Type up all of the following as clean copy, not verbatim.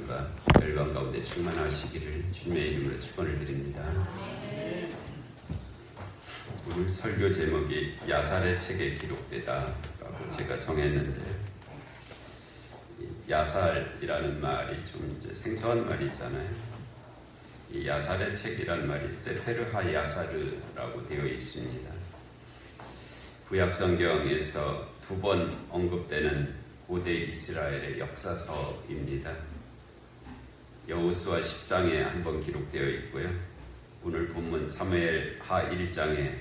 하루가 열방 가운데 충만하시기를 주님의 이름으로 축원을 드립니다. 오늘 설교 제목이 야살의 책에 기록되다라고 제가 정했는데, 야살이라는 말이 좀 이제 생소한 말이잖아요. 이 야살의 책이라는 말이 세페르 하 야사르라고 되어 있습니다. 구약 성경에서 2번 언급되는 고대 이스라엘의 역사서입니다. 여호수아 10장에 한번 기록되어 있고요. 오늘 본문 사무엘 하 1장에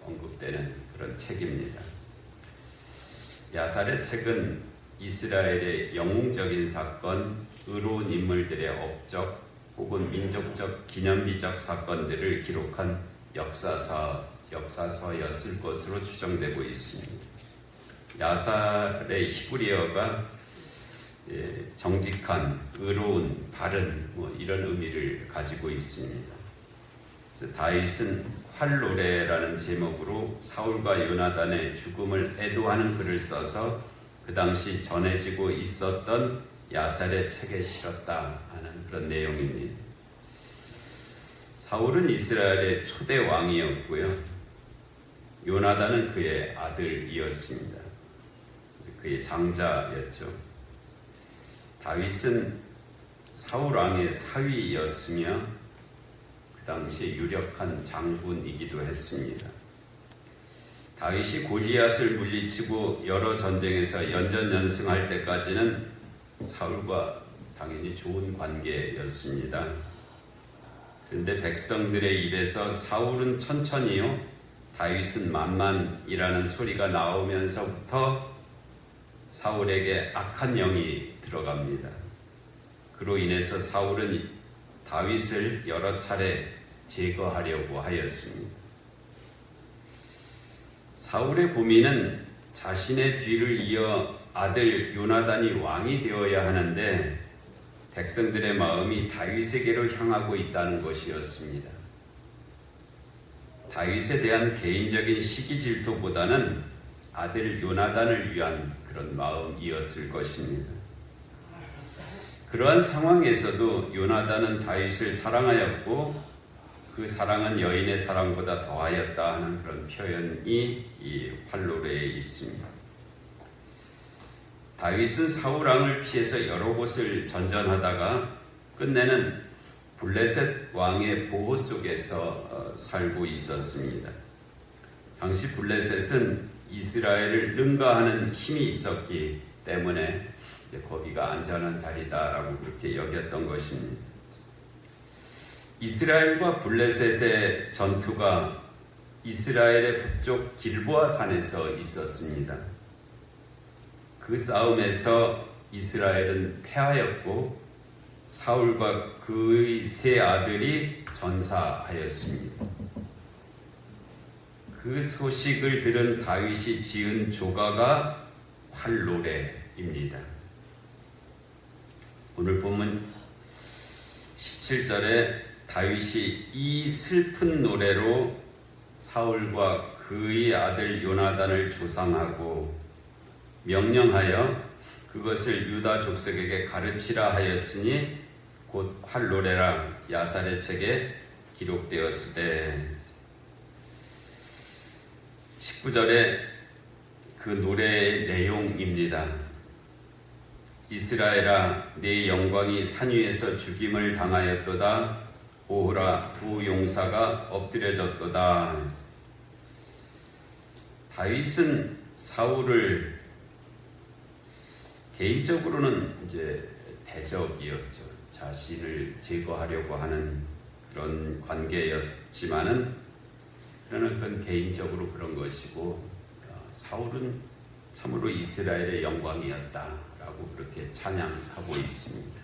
언급되는 그런 책입니다. 야살의 책은 이스라엘의 영웅적인 사건, 의로운 인물들의 업적 혹은 민족적 기념비적 사건들을 기록한 역사서였을 것으로 추정되고 있습니다. 야살의 히브리어가 정직한, 의로운, 바른 이런 의미를 가지고 있습니다. 그래서 다윗은 활노래라는 제목으로 사울과 요나단의 죽음을 애도하는 글을 써서 그 당시 전해지고 있었던 야살의 책에 실었다 하는 그런 내용입니다. 사울은 이스라엘의 초대 왕이었고요. 요나단은 그의 아들이었습니다. 그의 장자였죠. 다윗은 사울 왕의 사위였으며 그 당시 유력한 장군이기도 했습니다. 다윗이 골리앗을 물리치고 여러 전쟁에서 연전연승할 때까지는 사울과 당연히 좋은 관계였습니다. 그런데 백성들의 입에서 사울은 천천히요, 다윗은 만만이라는 소리가 나오면서부터 사울에게 악한 영이 들어갑니다. 그로 인해서 사울은 다윗을 여러 차례 제거하려고 하였습니다. 사울의 고민은 자신의 뒤를 이어 아들 요나단이 왕이 되어야 하는데 백성들의 마음이 다윗에게로 향하고 있다는 것이었습니다. 다윗에 대한 개인적인 시기 질투보다는 아들 요나단을 위한 그런 마음이었을 것입니다. 그러한 상황에서도 요나단은 다윗을 사랑하였고 그 사랑은 여인의 사랑보다 더하였다 하는 그런 표현이 이 활노래에 있습니다. 다윗은 사울 왕을 피해서 여러 곳을 전전하다가 끝내는 블레셋 왕의 보호 속에서 살고 있었습니다. 당시 블레셋은 이스라엘을 능가하는 힘이 있었기 때문에 거기가 안전한 자리다라고 그렇게 여겼던 것입니다. 이스라엘과 블레셋의 전투가 이스라엘의 북쪽 길보아 산에서 있었습니다. 그 싸움에서 이스라엘은 패하였고 사울과 그의 3 아들이 전사하였습니다. 그 소식을 들은 다윗이 지은 조가가 활노래입니다. 오늘 본문 17절에 다윗이 이 슬픈 노래로 사울과 그의 아들 요나단을 조상하고 명령하여 그것을 유다 족속에게 가르치라 하였으니 곧 활노래라 야살의 책에 기록되었으되. 19절에 그 노래의 내용입니다. 이스라엘아, 네 영광이 산 위에서 죽임을 당하였도다. 보호라, 두 용사가 엎드려졌도다. 다윗은 사울을 개인적으로는 이제 대적이었죠. 자신을 제거하려고 하는 그런 관계였지만은 그러나 그건 개인적으로 그런 것이고, 사울은 참으로 이스라엘의 영광이었다라고 그렇게 찬양하고 있습니다.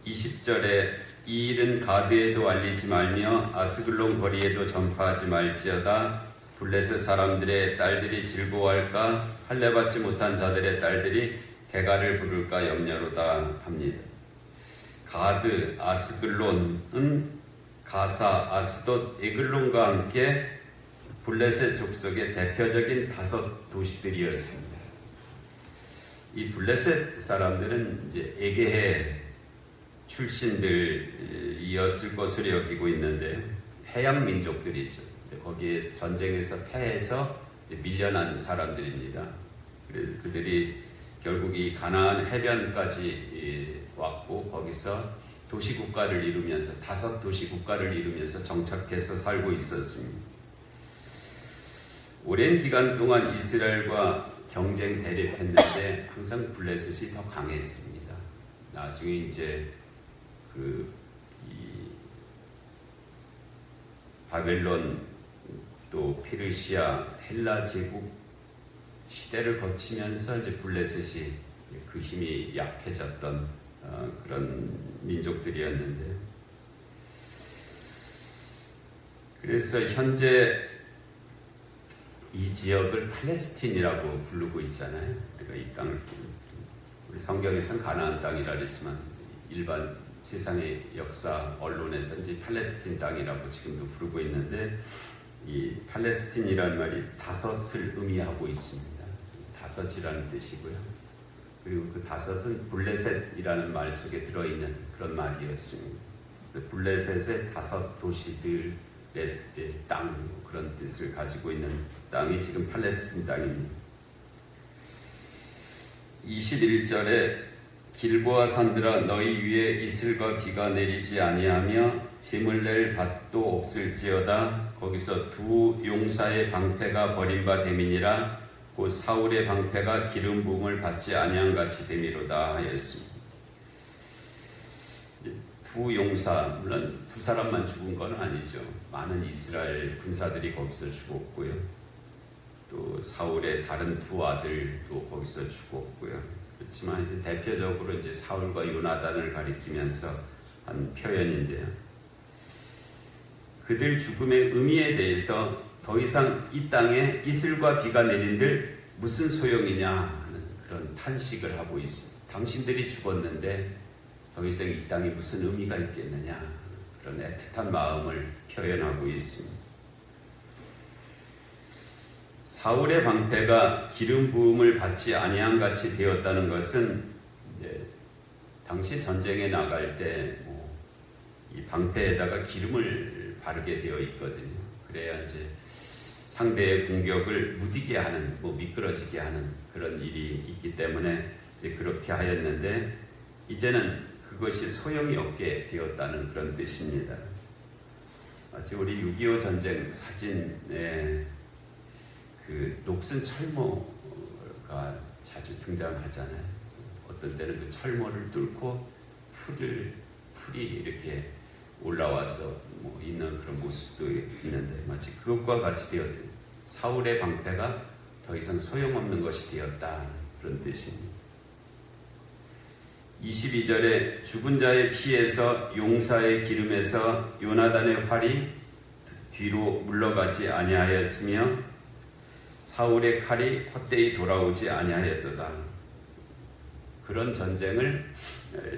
20절에 이 일은 가드에도 알리지 말며 아스글론 거리에도 전파하지 말지어다. 블레셋 사람들의 딸들이 즐거워할까? 할례받지 못한 자들의 딸들이 개가를 부를까 염려로다 합니다. 가드, 아스글론은 가사, 아스돗, 에글론과 함께 블레셋 족속의 대표적인 5 도시들이었습니다. 이 블레셋 사람들은 이제 에게해 출신들이었을 것으로 여기고 있는데 해양 민족들이죠. 거기에 전쟁에서 패해서 이제 밀려난 사람들입니다. 그래서 그들이 결국 이 가나안 해변까지 왔고 거기서 도시국가를 이루면서 5 도시국가를 이루면서 정착해서 살고 있었습니다. 오랜 기간 동안 이스라엘과 경쟁 대립했는데 항상 블레셋이 더 강했습니다. 나중에 이제 이 바벨론 또 페르시아 헬라 제국 시대를 거치면서 이제 블레셋이 그 힘이 약해졌던 그런 민족들이었는데, 그래서 현재 이 지역을 팔레스틴이라고 부르고 있잖아요. 그러니까 이 땅을 우리 성경에서는 가나안 땅이라 그랬지만 일반 세상의 역사 언론에서 이제 팔레스틴 땅이라고 지금도 부르고 있는데, 이 팔레스틴이라는 말이 5을 의미하고 있습니다. 5이라는 뜻이고요. 그리고 그 5은 블레셋이라는 말 속에 들어있는 그런 말이었습니다. 그래서 블레셋의 5 도시들의 땅, 그런 뜻을 가지고 있는 땅이 지금 팔레스틴 땅입니다. 21절에 길보아 산들아 너희 위에 이슬과 비가 내리지 아니하며 짐을 낼 밭도 없을지어다. 거기서 2 용사의 방패가 버림바 됨이니라. 곧 사울의 방패가 기름 부음을 받지 아니한 같이 됨이로다 하였습니다. 2 용사, 물론 2 사람만 죽은 건 아니죠. 많은 이스라엘 군사들이 거기서 죽었고요. 또 사울의 다른 2 아들도 거기서 죽었고요. 그렇지만 대표적으로 이제 사울과 요나단을 가리키면서 한 표현인데요. 그들 죽음의 의미에 대해서 더 이상 이 땅에 이슬과 비가 내린들 무슨 소용이냐 하는 그런 탄식을 하고 있습니다. 당신들이 죽었는데 더 이상 이 땅에 무슨 의미가 있겠느냐, 그런 애틋한 마음을 표현하고 있습니다. 사울의 방패가 기름 부음을 받지 아니한 같이 되었다는 것은 당시 전쟁에 나갈 때 이 방패에다가 기름을 바르게 되어 있거든요. 그래야 이제 상대의 공격을 무디게 하는, 미끄러지게 하는 그런 일이 있기 때문에 이제 그렇게 하였는데, 이제는 그것이 소용이 없게 되었다는 그런 뜻입니다. 마치 우리 6.25 전쟁 사진에 그 녹슨 철모가 자주 등장하잖아요. 어떤 때는 그 철모를 뚫고 풀이 이렇게 올라와서 있는 그런 모습도 있는데, 마치 그것과 같이 되었다. 사울의 방패가 더 이상 소용없는 것이 되었다, 그런 뜻입니다. 22절에 죽은 자의 피에서 용사의 기름에서 요나단의 활이 뒤로 물러가지 아니하였으며 사울의 칼이 헛되이 돌아오지 아니하였도다. 그런 전쟁을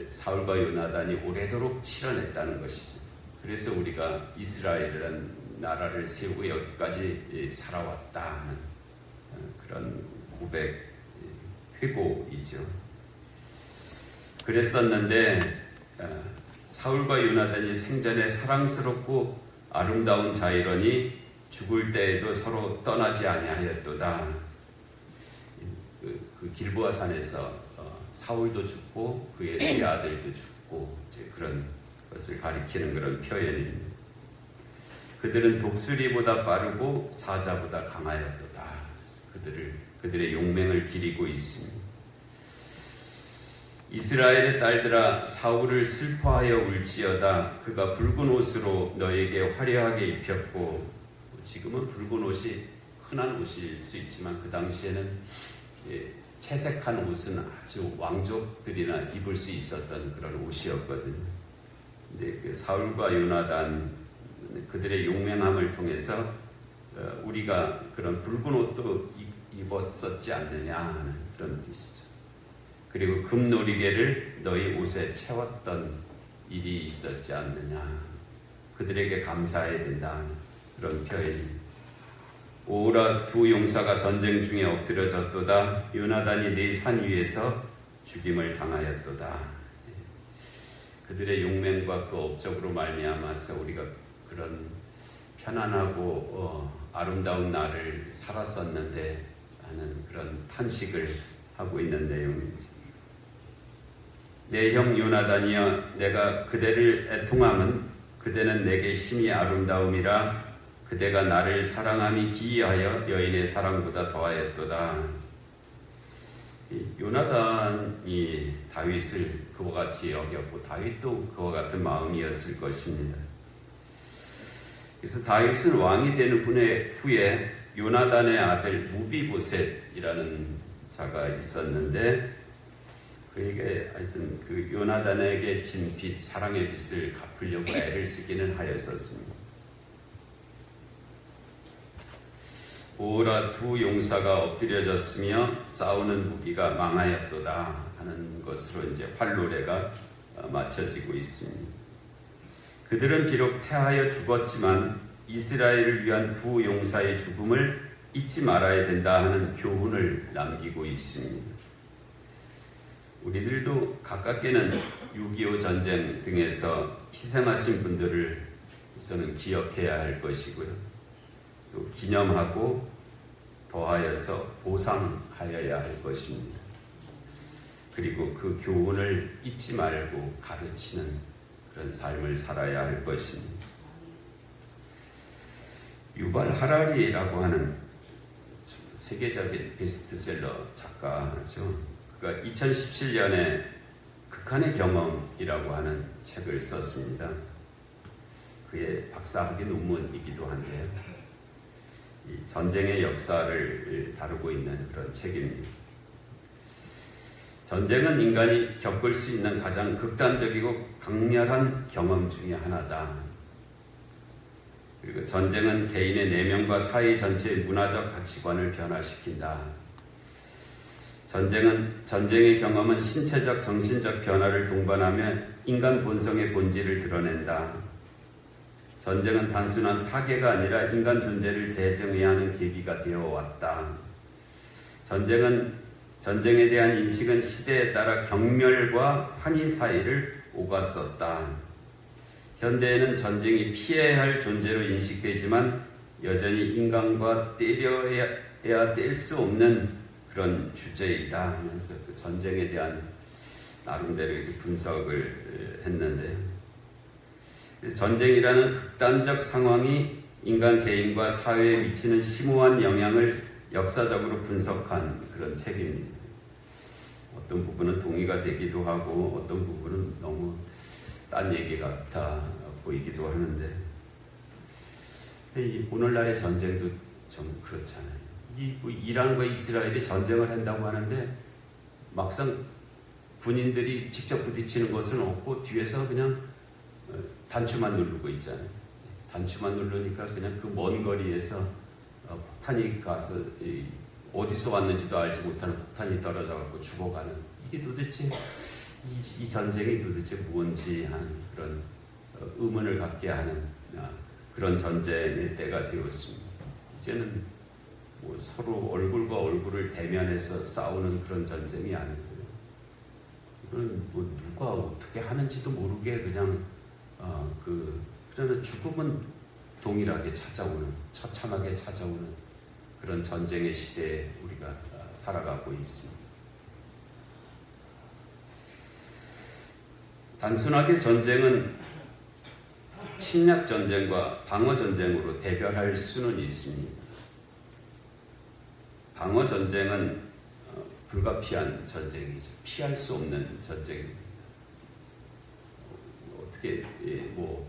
사울과 요나단이 오래도록 치러냈다는 것이죠. 그래서 우리가 이스라엘이라는 나라를 세우고 여기까지 살아왔다는 그런 고백, 회고이죠. 그랬었는데 사울과 요나단이 생전에 사랑스럽고 아름다운 자이러니 죽을 때에도 서로 떠나지 아니하였도다. 그 길보아 산에서 사울도 죽고 그의 2 아들도 죽고 이제 그런 것을 가리키는 그런 표현입니다. 그들은 독수리보다 빠르고 사자보다 강하였도다. 그들의 용맹을 기리고 있습니다. 이스라엘의 딸들아 사울을 슬퍼하여 울지어다. 그가 붉은 옷으로 너에게 화려하게 입혔고, 지금은 붉은 옷이 흔한 옷일 수 있지만 그 당시에는 채색한 옷은 아주 왕족들이나 입을 수 있었던 그런 옷이었거든요. 근데 그 사울과 요나단 그들의 용맹함을 통해서 우리가 그런 붉은 옷도 입었었지 않느냐 하는 그런 뜻이죠. 그리고 금놀이개를 너희 옷에 채웠던 일이 있었지 않느냐, 그들에게 감사해야 된다, 그런 표현입니다. 오라 두 용사가 전쟁 중에 엎드려졌도다. 요나단이 네 산 위에서 죽임을 당하였도다. 그들의 용맹과 그 업적으로 말미암아서 우리가 그런 편안하고 아름다운 날을 살았었는데 하는 그런 탄식을 하고 있는 내용입니다. 내 형 요나단이여, 내가 그대를 애통함은 그대는 내게 심히 아름다움이라. 그대가 나를 사랑함이 기이하여 여인의 사랑보다 더하였도다. 요나단이 다윗을 그와 같이 여겼고 다윗도 그와 같은 마음이었을 것입니다. 그래서 다윗은 왕이 되는 후에 요나단의 아들 무비보셋이라는 자가 있었는데, 그에게 하여튼 그 요나단에게 진 빚, 사랑의 빚을 갚으려고 애를 쓰기는 하였었습니다. 오라 두 용사가 엎드려졌으며 싸우는 무기가 망하였도다 하는 것으로 이제 활노래가 맞춰지고 있습니다. 그들은 비록 패하여 죽었지만 이스라엘을 위한 두 용사의 죽음을 잊지 말아야 된다 하는 교훈을 남기고 있습니다. 우리들도 가깝게는 6.25 전쟁 등에서 희생하신 분들을 우선은 기억해야 할 것이고요. 또 기념하고 더하여서 보상하여야 할 것입니다. 그리고 그 교훈을 잊지 말고 가르치는 그런 삶을 살아야 할 것입니다. 유발 하라리라고 하는 세계적인 베스트셀러 작가죠. 그가 2017년에 극한의 경험이라고 하는 책을 썼습니다. 그의 박사학위 논문이기도 한데요. 이 전쟁의 역사를 다루고 있는 그런 책입니다. 전쟁은 인간이 겪을 수 있는 가장 극단적이고 강렬한 경험 중에 하나다. 그리고 전쟁은 개인의 내면과 사회 전체의 문화적 가치관을 변화시킨다. 전쟁의 경험은 신체적, 정신적 변화를 동반하며 인간 본성의 본질을 드러낸다. 전쟁은 단순한 파괴가 아니라 인간 존재를 재정해야 하는 계기가 되어 왔다. 전쟁에 대한 인식은 시대에 따라 경멸과 환희 사이를 오갔었다. 현대에는 전쟁이 피해야 할 존재로 인식되지만 여전히 인간과 떼려야 뗄 수 없는 그런 주제이다 하면서 그 전쟁에 대한 나름대로 이렇게 분석을 했는데요. 전쟁이라는 극단적 상황이 인간 개인과 사회에 미치는 심오한 영향을 역사적으로 분석한 그런 책입니다. 어떤 부분은 동의가 되기도 하고 어떤 부분은 너무 딴 얘기 같아 보이기도 하는데, 오늘날의 전쟁도 좀 그렇잖아요. 이란과 이스라엘이 전쟁을 한다고 하는데 막상 군인들이 직접 부딪히는 것은 없고 뒤에서 그냥 단추만 누르고 있잖아요. 단추만 누르니까 그냥 그 먼 거리에서 폭탄이 가서 어디서 왔는지도 알지 못하는 폭탄이 떨어져 갖고 죽어가는, 이게 도대체 이 전쟁이 도대체 뭔지 하는 그런 의문을 갖게 하는 그런 전쟁의 때가 되었습니다. 이제는 뭐 서로 얼굴과 얼굴을 대면해서 싸우는 그런 전쟁이 아니고요. 이건 뭐 누가 어떻게 하는지도 모르게 그냥 그러나 죽음은 동일하게 찾아오는, 처참하게 찾아오는 그런 전쟁의 시대에 우리가 살아가고 있습니다. 단순하게 전쟁은 침략 전쟁과 방어 전쟁으로 대별할 수는 있습니다. 방어 전쟁은 불가피한 전쟁이죠. 피할 수 없는 전쟁입니다. 어떻게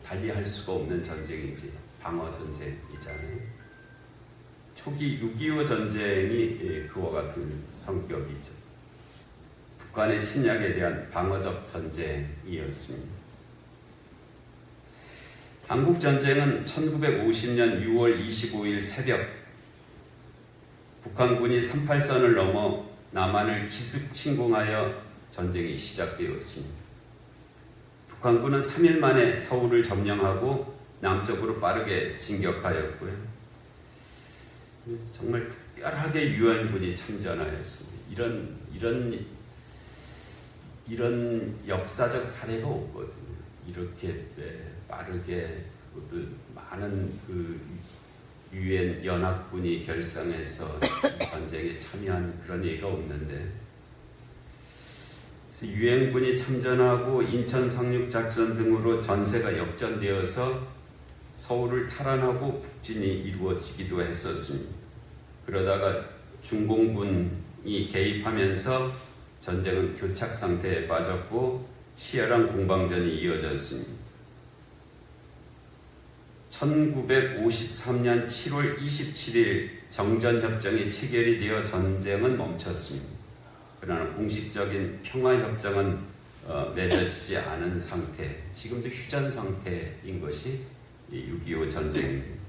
달리할 수가 없는 전쟁이지 방어 전쟁이잖아요. 초기 6.25 전쟁이 그와 같은 성격이죠. 북한의 침략에 대한 방어적 전쟁이었습니다. 한국전쟁은 1950년 6월 25일 새벽 북한군이 38선을 넘어 남한을 기습 침공하여 전쟁이 시작되었습니다. 북한군은 3일 만에 서울을 점령하고 남쪽으로 빠르게 진격하였고요. 정말 특별하게 유엔군이 참전하였습니다. 이런 역사적 사례가 없거든요. 이렇게 빠르게 많은 그 유엔 연합군이 결성해서 전쟁에 참여한 그런 얘기가 없는데, 유엔군이 참전하고 인천 상륙작전 등으로 전세가 역전되어서 서울을 탈환하고 북진이 이루어지기도 했었습니다. 그러다가 중공군이 개입하면서 전쟁은 교착 상태에 빠졌고 치열한 공방전이 이어졌습니다. 1953년 7월 27일 정전협정이 체결이 되어 전쟁은 멈췄습니다. 그러나 공식적인 평화협정은 맺어지지 않은 상태, 지금도 휴전 상태인 것이 6.25 전쟁입니다.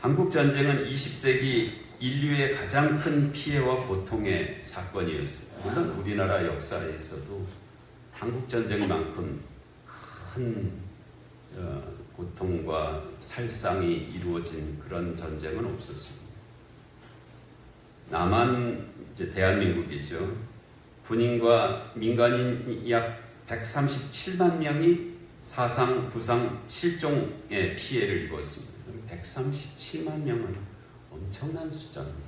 한국전쟁은 20세기 인류의 가장 큰 피해와 고통의 사건이었습니다. 물론 우리나라 역사에서도 한국전쟁만큼 큰 고통과 살상이 이루어진 그런 전쟁은 없었습니다. 남한 이제 대한민국이죠. 군인과 민간인 약 137만 명이 사상, 부상, 실종의 피해를 입었습니다. 137만 명은 엄청난 숫자입니다.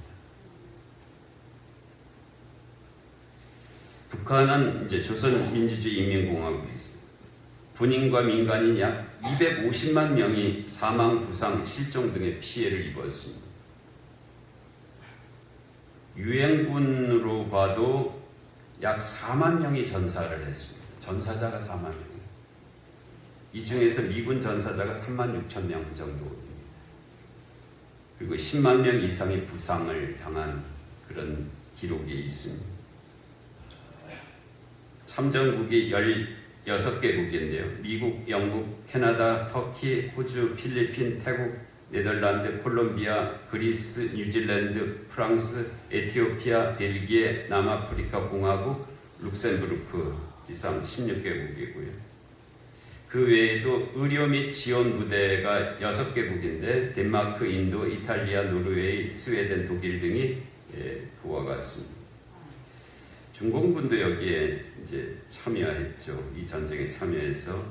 북한은 이제 조선민주주의인민공화국이죠. 군인과 민간인 약 250만 명이 사망, 부상, 실종 등의 피해를 입었습니다. 유엔군으로 봐도 약 4만 명이 전사를 했습니다. 전사자가 4만 명. 이 중에서 미군 전사자가 3만 6천 명 정도입니다. 그리고 10만 명 이상의 부상을 당한 그런 기록이 있습니다. 참전국이 16개국인데요. 미국, 영국, 캐나다, 터키, 호주, 필리핀, 태국, 네덜란드, 콜롬비아, 그리스, 뉴질랜드, 프랑스, 에티오피아, 벨기에, 남아프리카 공화국, 룩셈부르크 이상 16개국이고요. 그 외에도 의료 및 지원 부대가 6개국인데 덴마크, 인도, 이탈리아, 노르웨이, 스웨덴, 독일 등이 그와 같습니다. 중공군도 여기에 이제 참여했죠. 이 전쟁에 참여해서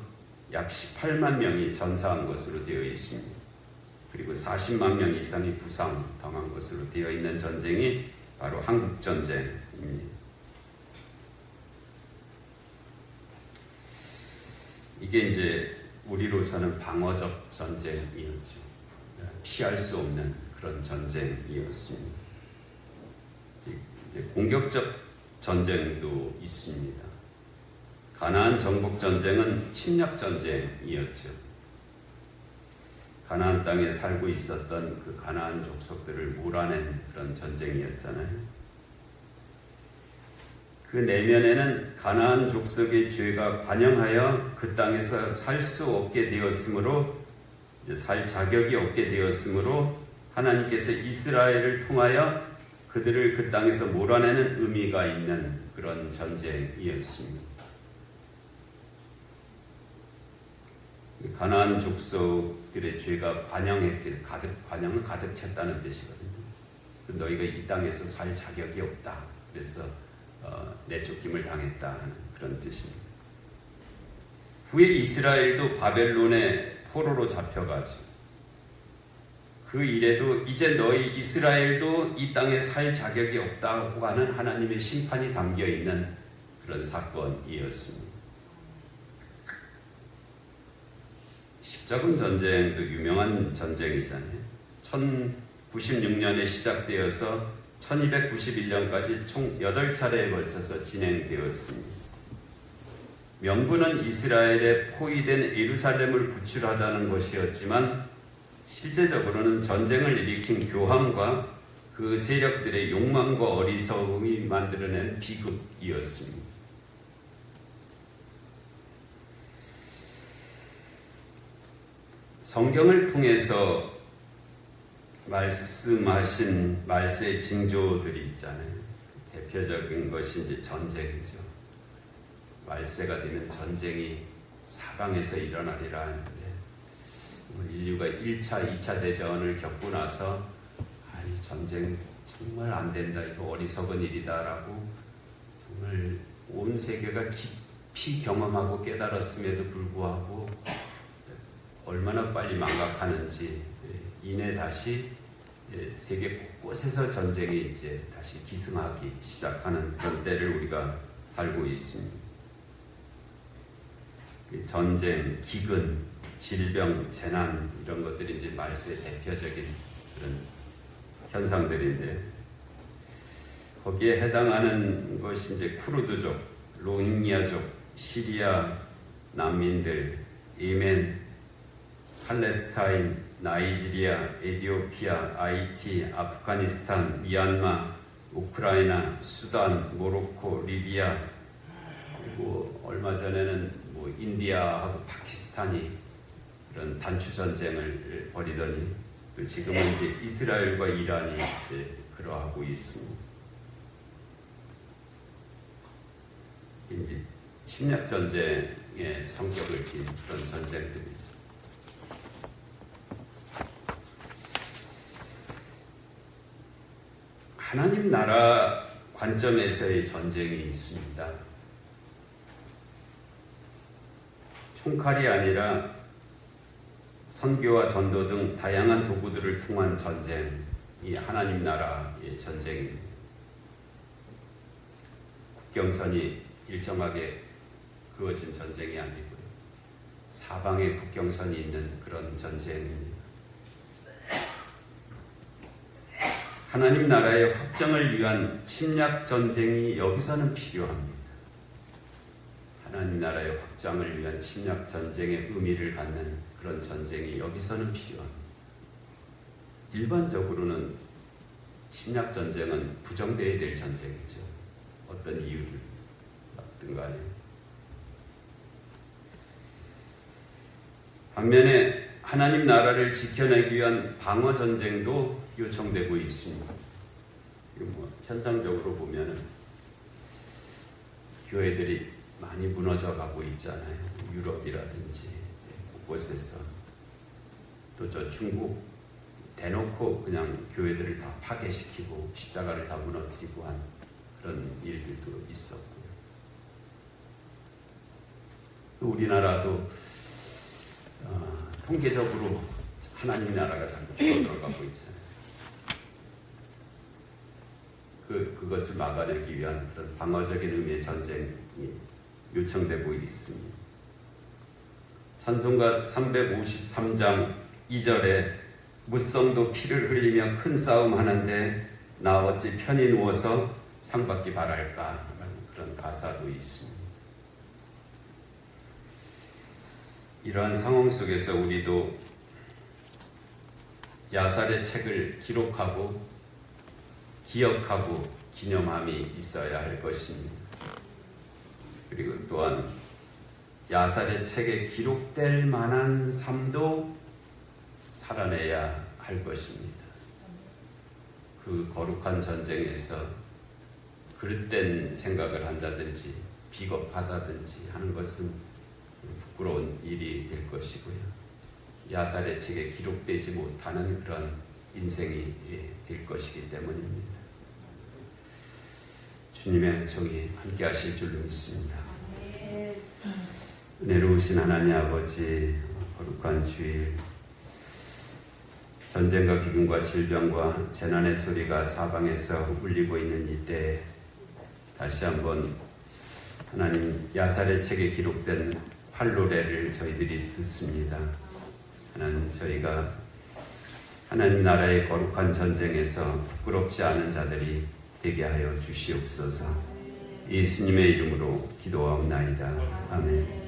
약 18만 명이 전사한 것으로 되어 있습니다. 그리고 40만 명 이상이 부상당한 것으로 되어 있는 전쟁이 바로 한국전쟁입니다. 이게 이제 우리로서는 방어적 전쟁이었죠. 피할 수 없는 그런 전쟁이었습니다. 이제 공격적 전쟁도 있습니다. 가나안 정복 전쟁은 침략 전쟁이었죠. 가나안 땅에 살고 있었던 그 가나안 족속들을 몰아낸 그런 전쟁이었잖아요. 그 내면에는 가나안 족속의 죄가 관영하여 그 땅에서 살 수 없게 되었으므로, 살 자격이 없게 되었으므로 하나님께서 이스라엘을 통하여 그들을 그 땅에서 몰아내는 의미가 있는 그런 전쟁이었습니다. 가나안 족속들의 죄가 관영했기에 관영은 가득 찼다는 뜻이거든요. 그래서 너희가 이 땅에서 살 자격이 없다. 그래서 내쫓김을 당했다 하는 그런 뜻입니다. 후에 이스라엘도 바벨론의 포로로 잡혀가지. 그 이래도 이제 너희 이스라엘도 이 땅에 살 자격이 없다고 하는 하나님의 심판이 담겨있는 그런 사건이었습니다. 십자군 전쟁도 유명한 전쟁이잖아요. 1096년에 시작되어서 1291년까지 총 8차례에 걸쳐서 진행되었습니다. 명분은 이스라엘에 포위된 예루살렘을 구출하자는 것이었지만 실제적으로는 전쟁을 일으킨 교황과 그 세력들의 욕망과 어리석음이 만들어낸 비극이었습니다. 성경을 통해서 말씀하신 말세의 징조들이 있잖아요. 대표적인 것이 이제 전쟁이죠. 말세가 되면 전쟁이 사방에서 일어나리라 하는데 인류가 1차, 2차 대전을 겪고 나서 이 전쟁 정말 안 된다, 이거 어리석은 일이다라고 정말 온 세계가 깊이 경험하고 깨달았음에도 불구하고 얼마나 빨리 망각하는지 이내 다시 세계 곳곳에서 전쟁이 이제 다시 기승하기 시작하는 그런 때를 우리가 살고 있습니다. 전쟁, 기근, 질병, 재난 이런 것들이 이제 말세의 대표적인 그런 현상들인데 거기에 해당하는 것이 이제 쿠르드족, 로힝야족, 시리아 난민들, 예멘, 팔레스타인, 나이지리아, 에티오피아, 하이티, 아프가니스탄, 미얀마, 우크라이나, 수단, 모로코, 리비아, 그리고 얼마 전에는 인디아하고 파키스탄이 그런 단추 전쟁을 벌이더니 또 지금은 이제 이스라엘과 이란이 이제 그러하고 있습니다. 이제 침략 전쟁의 성격을 띤 그런 전쟁들이죠. 하나님 나라 관점에서의 전쟁이 있습니다. 총칼이 아니라 선교와 전도 등 다양한 도구들을 통한 전쟁이 하나님 나라의 전쟁입니다. 국경선이 일정하게 그어진 전쟁이 아니고요. 사방에 국경선이 있는 그런 전쟁입니다. 하나님 나라의 확정을 위한 침략 전쟁이 여기서는 필요합니다. 하나님 나라의 확장을 위한 침략 전쟁의 의미를 갖는 그런 전쟁이 여기서는 필요합니다. 일반적으로는 침략 전쟁은 부정되어야 될 전쟁이죠. 어떤 이유를 받든 간에. 반면에 하나님 나라를 지켜내기 위한 방어 전쟁도 요청되고 있습니다. 현상적으로 보면은 교회들이 많이 무너져 가고 있잖아요. 유럽이라든지 곳곳에서 또 저 중국 대놓고 그냥 교회들을 다 파괴시키고 십자가를 다 무너뜨리고 한 그런 일들도 있었고요. 또 우리나라도 통계적으로 하나님 나라가 자꾸 줄어들어가고 있잖아요. 그것을 막아내기 위한 그런 방어적인 의미의 전쟁이 요청되고 있습니다. 찬송가 353장 2절에 무성도 피를 흘리며 큰 싸움 하는데 나 어찌 편히 누워서 상받기 바랄까 하는 그런 가사도 있습니다. 이러한 상황 속에서 우리도 야살의 책을 기록하고 기억하고 기념함이 있어야 할 것입니다. 그리고 또한 야살의 책에 기록될 만한 삶도 살아내야 할 것입니다. 그 거룩한 전쟁에서 그릇된 생각을 한다든지 비겁하다든지 하는 것은 부끄러운 일이 될 것이고요. 야살의 책에 기록되지 못하는 그런 인생이 될 것이기 때문입니다. 주님의 정이 함께 하실 줄로 믿습니다. 은혜로우신 하나님 아버지, 거룩한 주일, 전쟁과 기근과 질병과 재난의 소리가 사방에서 울리고 있는 이때 다시 한번 하나님 야살의 책에 기록된 활노래를 저희들이 듣습니다. 하나님, 저희가 하나님 나라의 거룩한 전쟁에서 부끄럽지 않은 자들이 되게 하여 주시옵소서. 예수님의 이름으로 기도하옵나이다. 아멘.